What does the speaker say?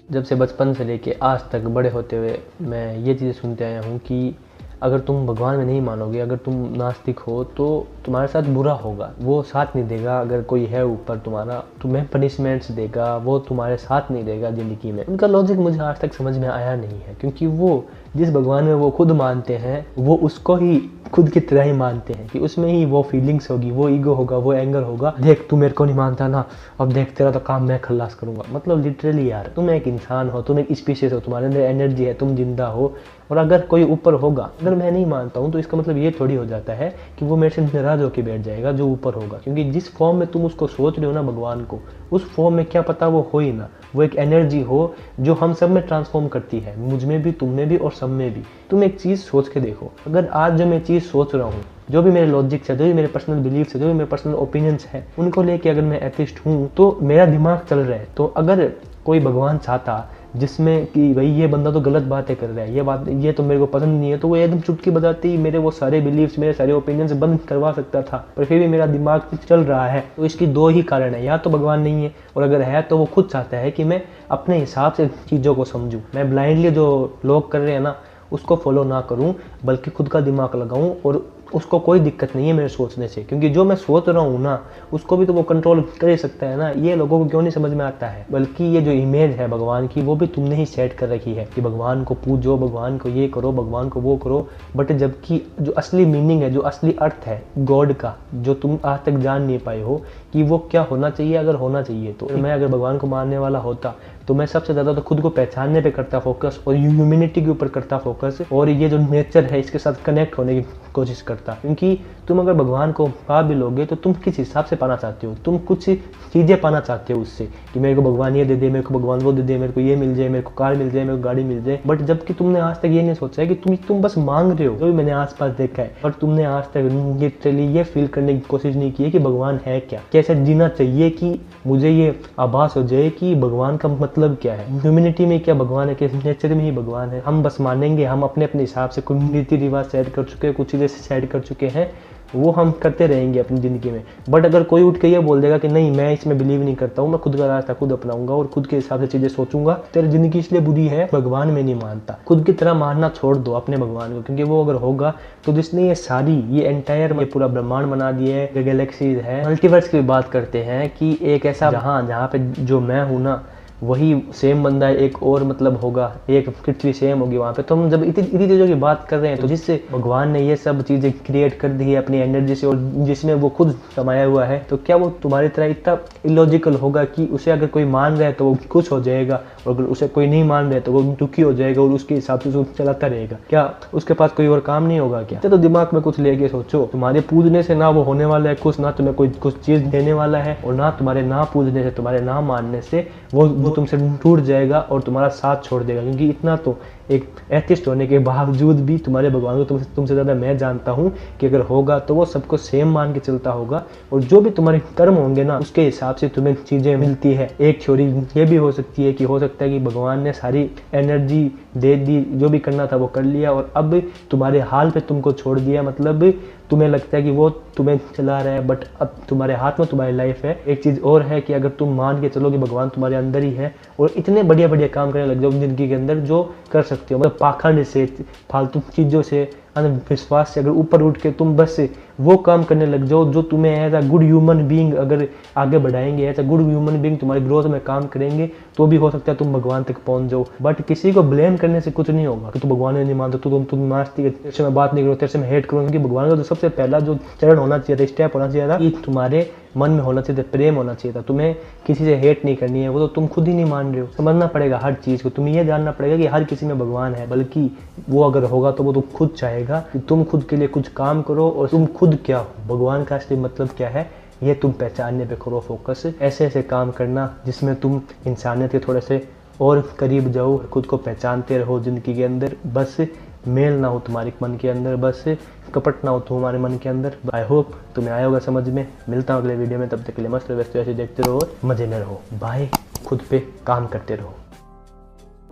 जब से बचपन से लेके आज तक बड़े होते हुए मैं ये चीज़ें सुनते आया हूँ कि अगर तुम भगवान में नहीं मानोगे, अगर तुम नास्तिक हो तो तुम्हारे साथ बुरा होगा, वो साथ नहीं देगा। अगर कोई है ऊपर तुम्हारा, तुम्हें पनिशमेंट्स देगा, वो तुम्हारे साथ नहीं देगा ज़िंदगी में। उनका लॉजिक मुझे आज तक समझ में आया नहीं है, क्योंकि वो जिस भगवान में वो खुद मानते हैं वो उसको ही खुद की तरह ही मानते हैं कि उसमें ही वो फीलिंग्स होगी, वो ईगो होगा, वो एंगर होगा। देख तू मेरे को नहीं मानता ना, अब देख तेरा तो काम मैं खल्लास करूंगा। मतलब लिटरली यार, तुम एक इंसान हो, तुम एक स्पीशीज हो, तुम्हारे अंदर एनर्जी है, तुम जिंदा हो। और अगर कोई ऊपर होगा, अगर मैं नहीं मानता हूँ तो इसका मतलब ये थोड़ी हो जाता है कि वो मेरे से नाराज होकर बैठ जाएगा जो ऊपर होगा। क्योंकि जिस फॉर्म में तुम उसको सोच रहे हो ना भगवान को, उस फॉर्म में क्या पता वो हो ही ना, वो एक एनर्जी हो जो हम सब में ट्रांसफॉर्म करती है, मुझ में भी, तुम में भी और सब में भी। तुम एक चीज़ सोच के देखो, अगर आज जो मैं चीज़ सोच रहा हूँ, जो भी मेरे लॉजिक है, जो भी मेरे पर्सनल बिलीफ्स है, जो भी मेरे पर्सनल ओपिनियंस है, उनको लेके अगर मैं एथिस्ट हूँ तो मेरा दिमाग चल रहा है। तो अगर कोई भगवान चाहता जिसमें कि भाई ये बंदा तो गलत बातें कर रहा है, ये तो मेरे को पसंद नहीं है, तो वो एकदम चुटकी बजाते ही मेरे वो सारे बिलीव्स, मेरे सारे ओपिनियंस बंद करवा सकता था। पर फिर भी मेरा दिमाग चल रहा है। तो इसकी दो ही कारण है, या तो भगवान नहीं है, और अगर है तो वो खुद चाहता है कि मैं अपने हिसाब से चीज़ों को समझूं। मैं ब्लाइंडली जो लोग कर रहे हैं ना उसको फॉलो ना करूं, बल्कि खुद का दिमाग लगाऊं। और उसको कोई दिक्कत नहीं है मेरे सोचने से, क्योंकि जो मैं सोच रहा हूँ ना उसको भी तो वो कंट्रोल कर ही सकता है ना। ये लोगों को क्यों नहीं समझ में आता है। बल्कि ये जो इमेज है भगवान की, वो भी तुमने ही सेट कर रखी है कि भगवान को पूजो, भगवान को ये करो, भगवान को वो करो। बट जबकि जो असली मीनिंग है, जो असली अर्थ है गॉड का, जो तुम आज तक जान नहीं पाए हो कि वो क्या होना चाहिए। अगर होना चाहिए तो मैं अगर भगवान को मानने वाला होता तो मैं सबसे ज़्यादा तो खुद को पहचानने पे करता फोकस, और ह्यूमैनिटी के ऊपर करता फोकस, और ये जो नेचर है इसके साथ कनेक्ट होने की कोशिश करता। क्योंकि तुम अगर भगवान को पा भी लोगे तो तुम किस हिसाब से पाना चाहते हो, तुम कुछ चीज़ें पाना चाहते हो उससे, कि मेरे को भगवान ये दे दे, मेरे को भगवान वो दे दे, मेरे को ये मिल जाए, मेरे को कार मिल जाए, मेरे को गाड़ी मिल जाए। बट जबकि तुमने आज तक ये नहीं सोचा है कि तुम बस मांग रहे हो। जो भी मैंने आसपास देखा है, और तुमने आज तक लिटरली ये फील करने की कोशिश नहीं की है कि भगवान है क्या, कैसे जीना चाहिए कि मुझे ये आभास हो जाए कि भगवान का मतलब क्या है, ह्यूमैनिटी में क्या भगवान है, किस नेचर में ही भगवान है। हम बस मानेंगे, हम अपने अपने हिसाब से कुछ रीति रिवाज सेट कर चुके हैं, कुछ चीज़ें सेट कर चुके हैं, वो हम करते रहेंगे अपनी ज़िंदगी में। बट अगर कोई उठ के ये बोल देगा कि नहीं मैं इसमें बिलीव नहीं करता हूँ, मैं खुद का रास्ता खुद अपनाऊंगा और खुद के हिसाब से चीज़ें सोचूंगा, तेरी ज़िंदगी इसलिए बुरी है, भगवान में नहीं मानता। खुद की तरह मानना छोड़ दो अपने भगवान को, क्योंकि वो अगर होगा तो जिसने ये सारी ये एंटायर ये पूरा ब्रह्मांड बना दिए है, गैलेक्सीज है, मल्टीवर्स की बात करते हैं कि एक ऐसा जहाँ पे जो मैं हूँ ना वही सेम बंदा एक और मतलब होगा, एक पृथ्वी सेम होगी वहाँ पे। तो हम जब इतनी चीज़ों की बात कर रहे हैं, तो जिससे भगवान ने ये सब चीज़ें क्रिएट कर दी है अपनी एनर्जी से, और जिसमें वो खुद समाया हुआ है, तो क्या वो तुम्हारी तरह इतना इलॉजिकल होगा कि उसे अगर कोई मान रहा है तो वो खुश हो जाएगा, और अगर उसे कोई नहीं मान रहा है तो वो दुखी हो जाएगा और उसके हिसाब से चलाता रहेगा? क्या उसके पास कोई और काम नहीं होगा क्या? तो दिमाग में कुछ लेके सोचो। तुम्हारे पूजने से ना वो होने वाला है खुश, ना तुम्हें कोई कुछ चीज़ देने वाला है, और ना तुम्हारे ना पूजने से, तुम्हारे ना मानने से वो तुमसे टूट जाएगा और तुम्हारा साथ छोड़ देगा। क्योंकि इतना तो एक एथिस्ट होने के बावजूद भी तुम्हारे भगवान को तुमसे ज़्यादा मैं जानता हूँ कि अगर होगा तो वो सबको सेम मान के चलता होगा, और जो भी तुम्हारे कर्म होंगे ना उसके हिसाब से तुम्हें चीज़ें मिलती है। एक थ्योरी ये भी हो सकती है कि हो सकता है कि भगवान ने सारी एनर्जी दे दी, जो भी करना था वो कर लिया, और अब तुम्हारे हाल पे तुमको छोड़ दिया। मतलब तुम्हें लगता है कि वो तुम्हें चला रहा है, बट अब तुम्हारे हाथ में तुम्हारी लाइफ है। एक चीज़ और है कि अगर तुम मान के चलो कि भगवान तुम्हारे अंदर ही है, और इतने बढ़िया बढ़िया काम करने लग जाओ जिंदगी के अंदर जो कर सकते हो, मतलब पाखंड से, फालतू चीज़ों से, विश्वास से अगर ऊपर उठ के तुम बस वो काम करने लग जाओ जो तुम्हें as a good human being अगर आगे बढ़ाएंगे, as a good human being तुम्हारी ग्रोथ में काम करेंगे, तो भी हो सकता है तुम भगवान तक पहुंच जाओ। बट किसी को ब्लेम करने से कुछ नहीं होगा कि तू भगवान में नहीं मानता, तुम नास्तिक, तेरे से मैं बात नहीं करूँ, तेरे से मैं हेट करूँ। क्योंकि भगवान का तो सबसे पहला जो चरण होना चाहिए था, स्टेप होना चाहिए था, कि तुम्हारे मन में होना चाहिए था, प्रेम होना चाहिए था। तुम्हें किसी से हेट नहीं करनी है, वो तो तुम खुद ही नहीं मान रहे हो। समझना पड़ेगा हर चीज़ को, तुम्हें ये जानना पड़ेगा कि हर किसी में भगवान है, बल्कि वो अगर होगा तो वो तो खुद चाहेगा कि तुम खुद के लिए कुछ काम करो, और तुम खुद क्या हो, भगवान का असली मतलब क्या है, ये तुम पहचानने पे करो फोकस। ऐसे ऐसे काम करना जिसमें तुम इंसानियत के थोड़े से और करीब जाओ, खुद को पहचानते रहो ज़िंदगी के अंदर। बस मेल ना हो तुम्हारे मन के अंदर, बस कपट ना हो तुम्हारे मन के अंदर। आई होप तुम्हें आया होगा समझ में। मिलता हूँ अगले वीडियो में, तब तक के लिए मस्त व्यस्त ऐसे देखते रहो, मज़े में रहो। बाय। खुद पे काम करते रहो।